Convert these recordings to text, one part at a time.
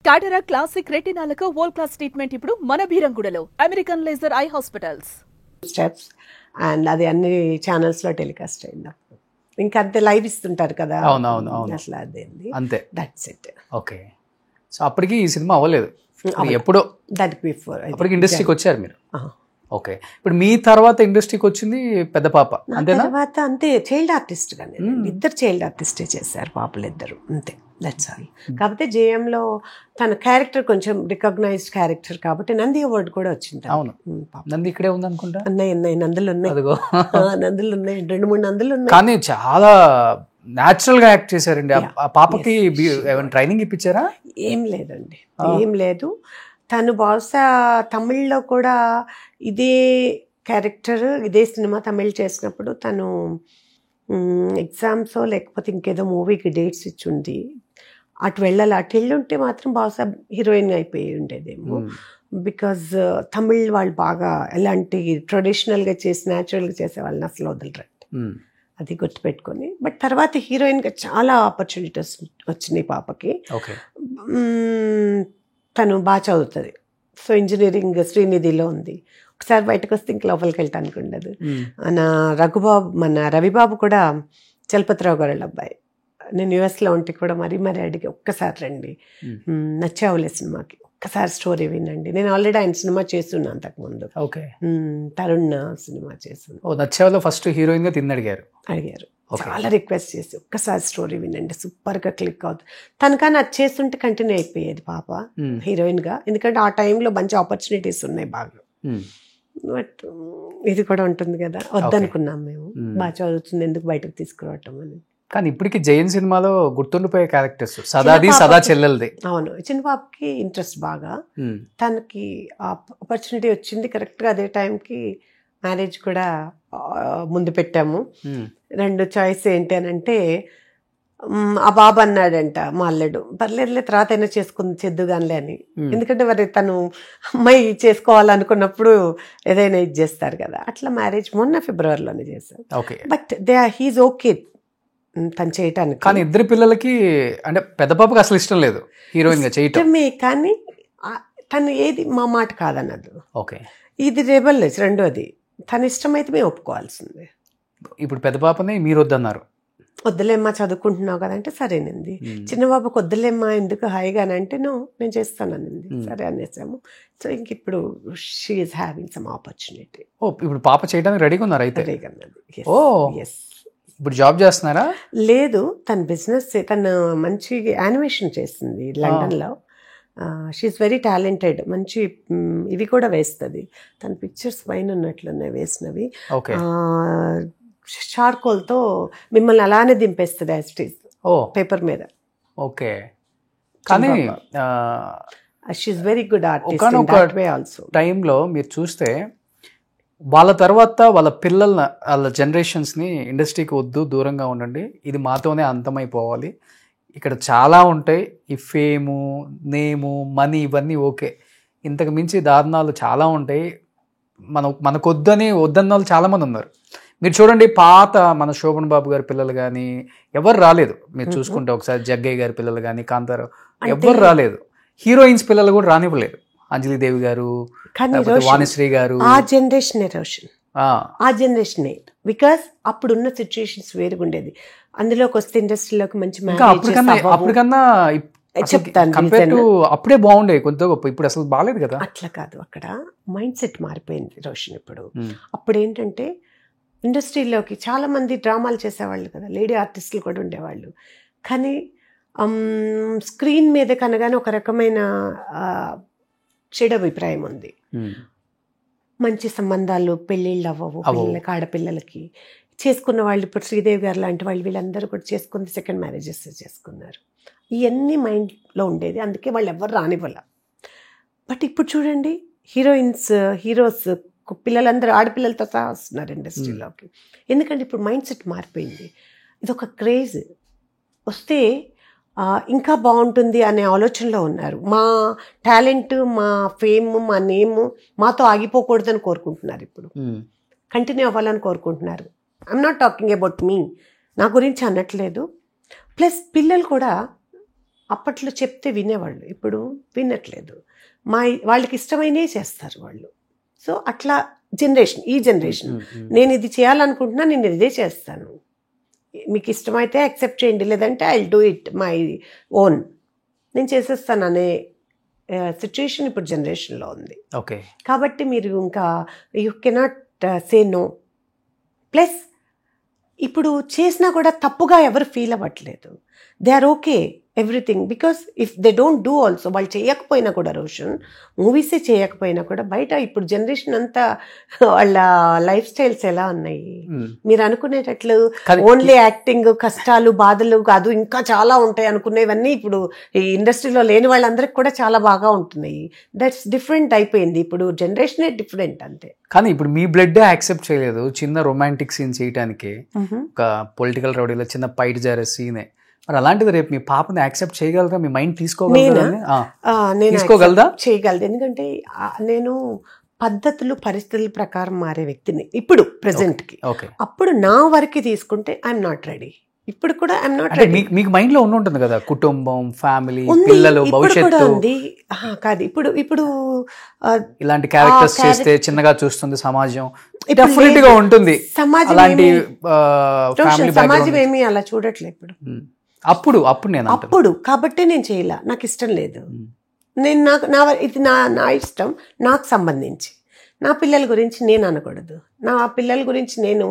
కాటరా classic రెటినాలకు world class treatment ఇప్పుడు మన భీరంగూడలో American laser eye hospitals steps and అది అన్ని ఛానల్స్ లో టెలికాస్ట్ అయింది. ఇంకా అంతే లైవ్ ఇస్తుంటారు కదా, అట్లా అదేంది అంతే, దట్స్ ఇట్. ఓకే. సో అప్పటికి ఈ సినిమా అవ్వలేదు, ఎప్పుడో దానికి బిఫోర్ అప్పటికి ఇండస్ట్రీకి వచ్చారు మీరు. ఓకే, ఇప్పుడు మీ తర్వాత ఇండస్ట్రీకి వచ్చింది పెద్ద పాప, అంతేనా? తర్వాత అంతే చైల్డ్ ఆర్టిస్ట్ గా ఇద్దరు చైల్డ్ ఆర్టిస్టే చేశారు పాపలు ఇద్దరు, అంతే, దట్స్ ఆల్. కాకపోతే జేఎంలో తన క్యారెక్టర్ కొంచెం రికగ్నైజ్డ్ క్యారెక్టర్ కాబట్టి నంది అవార్డు కూడా వచ్చింది. అవును, నంది ఇక్కడే ఉంది అనుకుంటా. ఉన్నాయి నందులు ఉన్నాయి, నందులు ఉన్నాయి, 2-3 నందులు ఉన్నాయి. కానీ చాలా న్యాచురల్ గా యాక్ట్ చేశారండి. ఆ పాపకి ట్రైనింగ్ ఇప్పించారా? ఏం లేదండి, ఏం లేదు. తను బహుశా తమిళ్లో కూడా ఇదే క్యారెక్టర్, ఇదే సినిమా తమిళ్ చేసినప్పుడు తను ఎగ్జామ్స్ లేకపోతే ఇంకేదో మూవీకి డేట్స్ ఇచ్చింది, అటు వెళ్ళాలి. అటు వెళ్ళుంటే మాత్రం బహుశా హీరోయిన్ అయిపోయి ఉండేదేమో. బికాజ్ తమిళ్ వాళ్ళు బాగా ఎలాంటి ట్రెడిషనల్గా చేసి న్యాచురల్గా చేసే వాళ్ళని అసలు వదలరండి, అది గుర్తుపెట్టుకొని. బట్ తర్వాత హీరోయిన్గా చాలా ఆపర్చునిటీస్ వచ్చినాయి పాపకి. తను బాగా చదువుతుంది. సో ఇంజనీరింగ్ శ్రీనిధిలో ఉంది. ఒకసారి బయటకు వస్తే ఇంక లోపలికి వెళ్ళటానికి ఉండదు. మన రవిబాబు కూడా చలపతిరావు గారు అబ్బాయి. నేను యుఎస్లో ఉంటే కూడా మరీ అడిగి ఒక్కసారి రండి, నచ్చావులే సినిమాకి, ఒక్కసారి స్టోరీ వినండి. నేను ఆల్రెడీ ఆయన సినిమా చేస్తున్నాను అంతకుముందు. ఓకే, తరుణ్ సినిమా చేస్తున్నాను. నచ్చావులో ఫస్ట్ హీరోయిన్ గా అడిగారు. చాలా రిక్వెస్ట్ చేసి ఒక్కసారి స్టోరీ వినండి, సూపర్గా క్లిక్ అవుతుంది. తనకన్నా అది చేస్తుంటే కంటిన్యూ అయిపోయేది పాప హీరోయిన్గా, ఎందుకంటే ఆ టైంలో మంచి ఆపర్చునిటీస్ ఉన్నాయి బాగా. బట్ ఇది కూడా ఉంటుంది కదా, వద్దనుకున్నాం మేము, బాగా చదువుతుంది ఎందుకు బయటకు తీసుకురావటం అని. కానీ ఇప్పటికి జైన్ సినిమాలో గుర్తుండిపోయే క్యారెక్టర్స్ సదాది సదా చెల్లెలది. అవును, చిన్న పాపకి ఇంట్రెస్ట్ బాగా, తనకి ఆపర్చునిటీ వచ్చింది కరెక్ట్గా అదే టైంకి. మ్యారేజ్ కూడా ముందు పెట్టాము. 2 చాయిస్ ఏంటి అని అంటే, ఆ బాబు అన్నాడంట మా అల్లుడు, పర్లేదులే తర్వాత అయినా చేద్దుగానిలే అని. ఎందుకంటే మరి తను అమ్మాయి చేసుకోవాలనుకున్నప్పుడు ఏదైనా ఇది చేస్తారు కదా, అట్లా మ్యారేజ్ మొన్న ఫిబ్రవరిలోనే చేశారు. బట్ హీఈస్ ఓకే తను చేయటానికి. కానీ ఇద్దరు పిల్లలకి అంటే పెద్ద పాపకి అసలు ఇష్టం లేదు హీరోయిన్ గా చేయటమే, కానీ తను ఏది మా మాట కాదన్నది. ఓకే, ఇది రెబెల్. రెండోది తన ఇష్టమైతే మేము ఒప్పుకోవాల్సిందే. ఇప్పుడు పెద్ద పాపని మీరు వద్దన్నారు. వద్దులేమ్మా చదువుకుంటున్నావు కదంటే సరేనండి. చిన్న బాబుకి వద్దులేమ్మా ఎందుకు హాయిగానంటే నేను చేస్తానండి, సరే అనేసాము. సో ఇంక ఇప్పుడు she is having some opportunity. ఇప్పుడు పాప చేయడానికి రెడీగా ఉన్నారు అయితే? ఎస్. ఇప్పుడు జాబ్ చేస్తున్నారా? లేదు, తన బిజినెస్, తను మంచి యానిమేషన్ చేస్తుంది లండన్లో. షీఈస్ వెరీ టాలెంటెడ్, మంచి ఇవి కూడా వేస్తుంది. తన పిక్చర్స్ పైన ఉన్నట్లున్నాయి వేసినవి. చార్కోల్తో మిమ్మల్ని అలానే దింపేస్తుంది యాస్టీస్ పేపర్ మీద. ఓకే, కానీ she is very good artist in that way also. టైంలో మీరు చూస్తే వాళ్ళ తర్వాత వాళ్ళ పిల్లల వాళ్ళ జనరేషన్స్ని ఇండస్ట్రీకి వద్దు, దూరంగా ఉండండి, ఇది మాతోనే అంతమైపోవాలి, ఇక్కడ చాలా ఉంటాయి, ఈ ఫేము, నేము, మనీ ఇవన్నీ ఓకే, ఇంతకు మించి దారుణాలు చాలా ఉంటాయి, మనకొద్దని వద్దన్న వాళ్ళు చాలామంది ఉన్నారు. మీరు చూడండి, పాత మన శోభన్ బాబు గారి పిల్లలు కానీ ఎవరు రాలేదు. మీరు చూసుకుంటే ఒకసారి జగ్గయ్య గారి పిల్లలు కానీ, కాంతారావు, ఎవరు రాలేదు. హీరోయిన్స్ పిల్లలు కూడా రానివ్వలేదు. అంజలిదేవి గారు, వాణిశ్రీ గారు, ఆ జనరేషన్ రోషన్, ఆ జనరేషనే. బికాస్ అప్పుడున్న సిచ్యుయేషన్స్ వేరుగుండేది. అందులోకి వస్తే ఇండస్ట్రీలోకి మంచి అప్పటికన్నా చెప్తాను, అప్పుడే బాగుండే కొంత గొప్ప, ఇప్పుడు అసలు బాగాలేదు కదా. అట్లా కాదు, అక్కడ మైండ్ సెట్ మారిపోయింది రోషన్. అప్పుడు ఏంటంటే ఇండస్ట్రీలోకి చాలా మంది డ్రామాలు చేసేవాళ్ళు కదా, లేడీ ఆర్టిస్టులు కూడా ఉండేవాళ్ళు. కానీ స్క్రీన్ మీద కనగానే ఒక రకమైన చెడు అభిప్రాయం ఉంది. మంచి సంబంధాలు, పెళ్ళిళ్ళు అవ్వవు పిల్లలకి, ఆడపిల్లలకి. చేసుకున్న వాళ్ళు ఇప్పుడు శ్రీదేవి గారు లాంటి వాళ్ళు వీళ్ళందరూ కూడా చేసుకుని సెకండ్ మ్యారేజెస్ చేసుకున్నారు. ఇవన్నీ మైండ్లో ఉండేది, అందుకే వాళ్ళు ఎవరు రానివ్వాల. బట్ ఇప్పుడు చూడండి, హీరోస్ పిల్లలందరూ ఆడపిల్లలతో సహా వస్తున్నారు ఇండస్ట్రీలోకి. ఎందుకంటే ఇప్పుడు మైండ్ సెట్ మారిపోయింది. ఇదొక క్రేజ్, వస్తే ఇంకా బాగుంటుంది అనే ఆలోచనలో ఉన్నారు. మా టాలెంట్, మా ఫేమ్, మా నేమ్ మాతో ఆగిపోకూడదని కోరుకుంటున్నారు. ఇప్పుడు కంటిన్యూ అవ్వాలని కోరుకుంటున్నారు. I'm not talking about me, నా గురించి అనట్లేదు. ప్లస్ పిల్లలు కూడా అప్పట్లో చెప్తే వినేవాళ్ళు, ఇప్పుడు వినట్లేదు. వాళ్ళకి ఇష్టమైనవి చేస్తారు వాళ్ళు. సో అట్లా ఈ జనరేషన్ నేను ఇది చేయాలనుకుంటున్నా, నేను ఇదే చేస్తాను, మీకు ఇష్టమైతే యాక్సెప్ట్ చేయండి, లేదంటే I will do it my own, నేను చేసేస్తాను అనే సిచ్యుయేషన్ ఇప్పుడు జనరేషన్లో ఉంది. ఓకే, కాబట్టి మీరు ఇంకా you cannot say no. Plus ఇప్పుడు చేసినా కూడా తప్పుగా ఎవరు ఫీల్ అవ్వట్లేదు, they are okay everything. Because if they don't do also, వాళ్ళు చేయకపోయినా కూడా, రోషన్ మూవీసే చేయకపోయినా కూడా, బయట ఇప్పుడు జనరేషన్ అంతా వాళ్ళ లైఫ్ స్టైల్స్ ఎలా ఉన్నాయి, మీరు అనుకునేటట్లు ఓన్లీ యాక్టింగ్, కష్టాలు, బాధలు కాదు, ఇంకా చాలా ఉంటాయి అనుకునేవన్నీ ఇప్పుడు ఈ ఇండస్ట్రీలో లేని వాళ్ళందరికి కూడా చాలా బాగా ఉంటున్నాయి. దట్స్ డిఫరెంట్ అయిపోయింది, ఇప్పుడు జనరేషనే డిఫరెంట్ అంతే. కానీ ఇప్పుడు మీ బ్లడ్ యాక్సెప్ట్ చేయలేదు చిన్న రొమాంటిక్ సీన్ చేయడానికి, ఒక పొలిటికల్ రౌడీలో చిన్న పైట్ జారే సీనే. మరి అలాంటిది రేపు మీ పాపని యాక్సెప్ట్ చేయగలరా, మీ మైండ్ తీసుకోగలదా? చేయగలదు, ఎందుకంటే నేను పద్ధతులు పరిస్థితుల ప్రకారం మారే వ్యక్తిని ఇప్పుడు ప్రెసెంట్ కి. అప్పుడు నా వరకు తీసుకుంటే ఐఎమ్ నాట్ రెడీ. ఇప్పుడు కూడా ఐఎమ్ నాట్ రెడీ. మీకు మైండ్ లో ఉంటుంది కదా, కుటుంబం, ఫ్యామిలీ, పిల్లలు, భవిష్యత్తు. కాదు, ఇప్పుడు ఇలాంటి క్యారెక్టర్స్ చేస్తే చిన్నగా చూస్తుంది సమాజం, డెఫినెట్ గా ఉంటుంది. సమాజం ఏమీ అలా చూడట్లేదు ఇప్పుడు. అప్పుడు కాబట్టి నేను చేయలే, నాకు ఇష్టం లేదు. నేను ఇది నా ఇష్టం, నాకు సంబంధించి. నా పిల్లల గురించి నేను అనకూడదు, నా పిల్లల గురించి నేను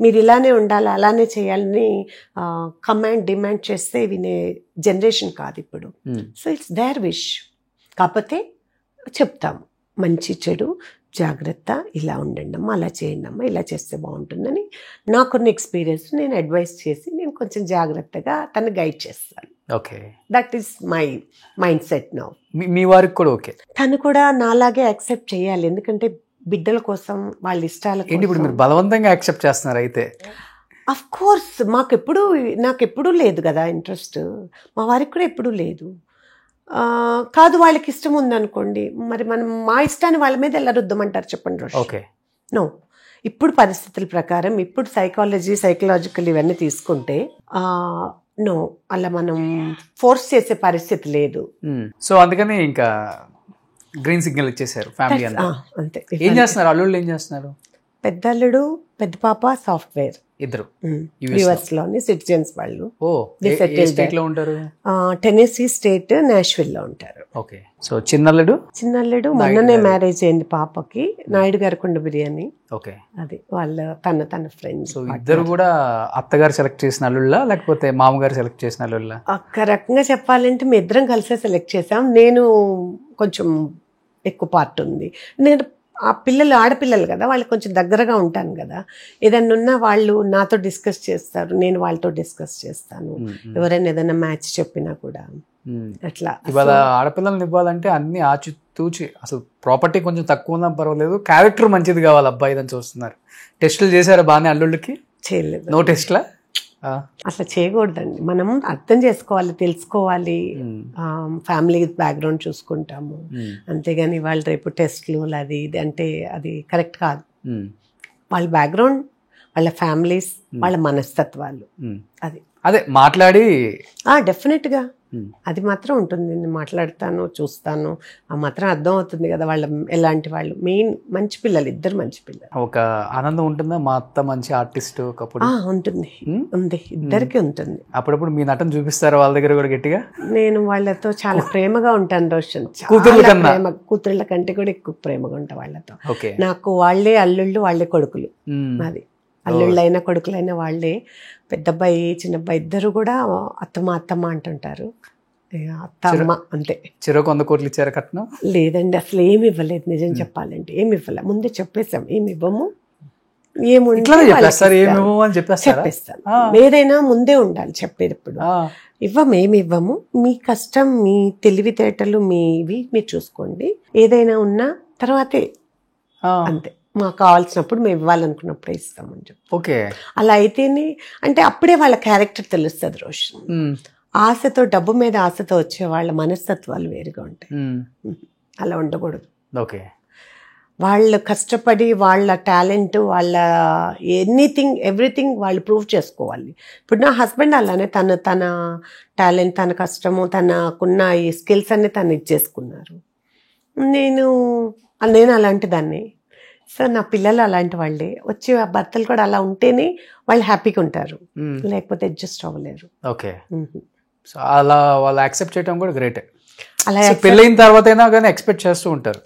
మీరు ఇలానే ఉండాలి, అలానే చేయాలని డిమాండ్ చేస్తే వినే జనరేషన్ కాదు ఇప్పుడు. So it's their wish. కాకపోతే చెప్తాము మంచి చెడు, జాగ్రత్త, ఇలా ఉండండి అమ్మా, అలా చేయండి అమ్మా, ఇలా చేస్తే బాగుంటుందని నాకున్న ఎక్స్పీరియన్స్ నేను అడ్వైస్ చేసి నేను కొంచెం జాగ్రత్తగా తను గైడ్ చేస్తాను. Okay, that is my mindset now. మీ వారికి కూడా ఓకే? తను కూడా నాలాగే యాక్సెప్ట్ చేయాలి, ఎందుకంటే బిడ్డల కోసం, వాళ్ళ ఇష్టాల కోసం. ఇప్పుడు మీరు బలవంతంగా యాక్సెప్ట్ చేస్తున్నారు అయితే? అఫ్ కోర్స్, నాకెప్పుడూ లేదు కదా ఇంట్రెస్ట్, మా వారికి కూడా ఎప్పుడూ లేదు. కాదు, వాళ్ళకి ఇష్టం ఉందనుకోండి, మరి మనం మా ఇష్టాన్ని వాళ్ళ మీద ఎలా రుద్దమంటారు చెప్పండి రోషన్? Okay, no. ఇప్పుడు పరిస్థితుల ప్రకారం, ఇప్పుడు సైకలాజికల్ ఇవన్నీ తీసుకుంటే నో, అలా మనం ఫోర్స్ చేసే పరిస్థితి లేదు. సో అందుకని ఇంకా గ్రీన్ సిగ్నల్ ఇచ్చేసారు ఫ్యామిలీ అంతే. ఏం చేస్తున్నారు అల్లుళ్ళు? ఏం చేస్తున్నారు? పెద్ద అల్లుడు, పెద్ద పాప సాఫ్ట్వేర్, ఇద్దరు యుఎస్ లోని సిటిజన్స్ వాళ్ళు. స్టేట్ లో ఉంటారు? టెనెసీ స్టేట్, నాష్విల్ లో ఉంటారు. ఓకే. సో చిన్నల్లుడు మొన్ననే మ్యారేజ్ అయింది పాపకి, నాయుడు గారి కుండ బిర్యానీ. ఓకే, అది వాళ్ళ తన ఫ్రెండ్స్. సో ఇద్దరు కూడా అత్తగారు సెలెక్ట్ చేసిన అల్లుళ్ళ లేకపోతే మామగారు సెలెక్ట్ చేసిన అల్లుళ్ళ? ఒక రకంగా చెప్పాలంటే మీ ఇద్దరం కలిసే సెలెక్ట్ చేసాం. నేను కొంచెం ఎక్కువ పార్ట్ ఉంది. నేను ఆ పిల్లలు ఆడపిల్లలు కదా, వాళ్ళకి కొంచెం దగ్గరగా ఉంటాను కదా, ఏదైనా ఉన్నా వాళ్ళు నాతో డిస్కస్ చేస్తారు, నేను వాళ్ళతో డిస్కస్ చేస్తాను. ఎవరైనా ఏదైనా మ్యాచ్ చెప్పినా కూడా అట్లా. ఇవాళ ఆడపిల్లల్ని ఇవ్వాలంటే అన్ని ఆచితూచి, అసలు ప్రాపర్టీ కొంచెం తక్కువ ఉన్నా పర్వాలేదు, క్యారెక్టర్ మంచిది కావాలి అబ్బాయి అని చూస్తున్నారు. టెస్టులు చేశారా బాగానే అల్లుళ్ళకి? చేయలేదు. నో టెస్ట్లా? అట్లా చేయకూడదండి, మనం అర్థం చేసుకోవాలి, తెలుసుకోవాలి, ఫ్యామిలీ బ్యాక్గ్రౌండ్ చూసుకుంటాము, అంతేగాని వాళ్ళు రేపు టెస్ట్లు అది ఇది అంటే అది కరెక్ట్ కాదు. వాళ్ళ బ్యాక్గ్రౌండ్, వాళ్ళ ఫ్యామిలీస్, వాళ్ళ మనస్తత్వాలు, అదే మాట్లాడి డెఫినెట్గా అది మాత్రం ఉంటుంది. నేను మాట్లాడతాను, చూస్తాను, ఆ మాత్రం అర్థం అవుతుంది కదా వాళ్ళ ఎలాంటి వాళ్ళు. మెయిన్ మంచి పిల్లలు, ఇద్దరు మంచి పిల్లలు. ఒక ఆనందం ఉంటుందా? మా అత్త మంచి ఆర్టిస్ట్ ఒకప్పుడు ఉంటుంది, ఇద్దరికి ఉంటుంది. అప్పుడప్పుడు మీ నటన చూపిస్తారు వాళ్ళ దగ్గర కూడా గట్టిగా? నేను వాళ్ళతో చాలా ప్రేమగా ఉంటాను రోషన్, కూతుళ్ళ కంటే కూడా ఎక్కువ ప్రేమగా ఉంటా వాళ్ళతో. నాకు వాళ్ళే అల్లుళ్ళు, వాళ్ళే కొడుకులు. అది అల్లుళ్ళైనా కొడుకులైనా వాళ్ళే. పెద్దబ్బాయి చిన్నబ్బాయి ఇద్దరు కూడా అత్తమ్మ అంటుంటారు, అత్తమ్మ అంతే. చెరకు 100 కోట్లు ఇచ్చారు కట్నం? లేదండి, అసలు ఏమి ఇవ్వలేదు, నిజం చెప్పాలంటే ఏమి ఇవ్వలే. ముందే చెప్పేసాం ఏమి ఇవ్వము, చెప్పేస్తాను. ఏదైనా ముందే ఉండాలి చెప్పేటప్పుడు. ఏమి ఇవ్వము, మీ కష్టం, మీ తెలివితేటలు, మీవి మీరు చూసుకోండి, ఏదైనా ఉన్నా తర్వాతే, అంతే. మాకు కావాల్సినప్పుడు మేము ఇవ్వాలనుకున్నప్పుడే ఇస్తామని చెప్పి. ఓకే, అలా అయితేనే, అంటే అప్పుడే వాళ్ళ క్యారెక్టర్ తెలుస్తుంది రోషన్. ఆశతో, డబ్బు మీద ఆశతో వచ్చే వాళ్ళ మనస్తత్వాలు వేరుగా ఉంటాయి, అలా ఉండకూడదు. ఓకే, వాళ్ళు కష్టపడి వాళ్ళ టాలెంట్ వాళ్ళ ఎవ్రీథింగ్ వాళ్ళు ప్రూవ్ చేసుకోవాలి. ఇప్పుడు నా హస్బెండ్ అలానే తన టాలెంట్, తన కష్టము, తనకున్న ఈ స్కిల్స్ అన్ని తను ఇచ్చేసుకున్నారు. నేను అలాంటి దాన్ని. సో నా పిల్లలు అలాంటి వాళ్ళే. వచ్చి ఆ భర్తలు కూడా అలా ఉంటేనే వాళ్ళు హ్యాపీగా ఉంటారు, లేకపోతే అడ్జస్ట్ అవ్వలేరు. ఓకే, సో అలా వాళ్ళు యాక్సెప్ట్ చేయడం కూడా గ్రేటే. అలా పెళ్ళైన తర్వాత అయినా కానీ ఎక్స్పెక్ట్ చేస్తూ ఉంటారు,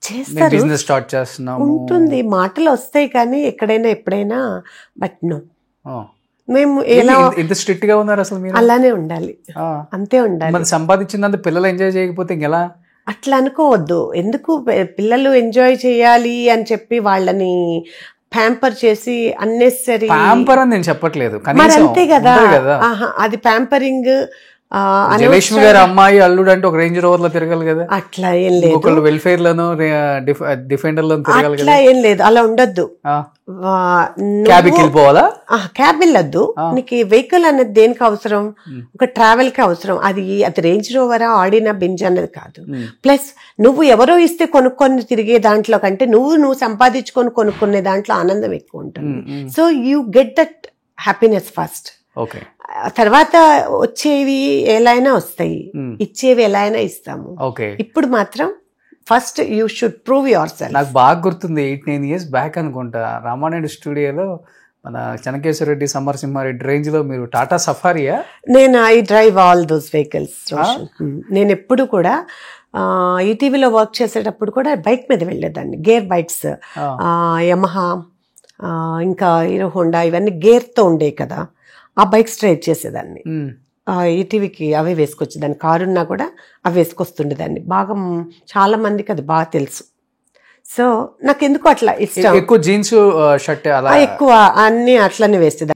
చేస్తారు, బిజినెస్ స్టార్ట్ చేస్తున్నాము ఉంటుంది, మాటలు వస్తాయి కానీ ఎక్కడైనా ఎప్పుడైనా. బట్ నో, మేము ఎలా ఇంత స్ట్రిక్ట్ గా ఉన్నారు అసలు మీరు? అలానే ఉండాలి, అంతే ఉండాలి. మనం సంపాదించినంత పిల్లలు ఎంజాయ్ చేయకపోతే ఇంకెలా? అట్లా అనుకోవద్దు. ఎందుకు పిల్లలు ఎంజాయ్ చేయాలి అని చెప్పి వాళ్ళని ప్యాంపర్ చేసి అన్నెసరీ. ప్యాంపర్ అని నేను చెప్పట్లేదు, మరి అంతే కదా. అది ప్యాంపరింగ్. జయలక్ష్మి గారి అమ్మాయి అల్లుడు అంటే ఒక రేంజ్ రోవర్ లో తిరగాలి కదా, అట్లా ఏం లేదు. ఒకళ్ళు వెల్ఫేర్ లోను డిఫెండర్ లోను తిరగాలి కదా, అట్లా ఏం లేదు. అలా ఉండొద్దు. క్యాబ్ వెళ్ళిపోవాలా? క్యాబ్ వెళ్ళొద్దు. నీకు వెహికల్ అనేది దేనికి అవసరం? ఒక ట్రావెల్ కి అవసరం. అది రేంజ్ రోవరా, ఆడినా, బెంజ్ అనేది కాదు. ప్లస్ నువ్వు ఎవరో ఇస్తే కొనుక్కొని తిరిగే దాంట్లో కంటే నువ్వు సంపాదించుకొని కొనుక్కునే దాంట్లో ఆనందం ఎక్కువ ఉంటుంది. So you get that happiness first. Okay, తర్వాత వచ్చేవి ఎలా అయినా వస్తాయి, ఇచ్చేవి ఎలా అయినా ఇస్తాము. ఓకే, ఇప్పుడు మాత్రం first you should prove your self. నాకు బాగా గుర్తుంది, 8-9 years బ్యాక్ అనుకుంటా, రామానాయుడు స్టూడియోలో మన చెన్నకేశ్వర రెడ్డి, సమరసింహారెడ్డి రేంజ్ లో మీరు టాటా సఫారియా? నేను I drive all those vehicles. నేను ఎప్పుడు కూడా ఈటీవీలో వర్క్ చేసేటప్పుడు కూడా బైక్ మీద వెళ్ళేదాన్ని. గేర్ బైక్స్, యమహా, ఇంకా హీరో హోండా, ఇవన్నీ గేర్తో ఉండే కదా, ఆ బైక్స్ డ్రైవ్ చేసేదాన్ని. ఈటీవీకి అవే వేసుకొచ్చేదాన్ని. కారున్నా కూడా అవి వేసుకొస్తుండేదాన్ని. బాగా చాలా మందికి అది బాగా తెలుసు. సో నాకు ఎందుకు అట్లా ఇష్టం. ఎక్కువ జీన్స్ షర్ట్ అలా ఎక్కువ అన్ని అట్లనే వేసేదాన్ని.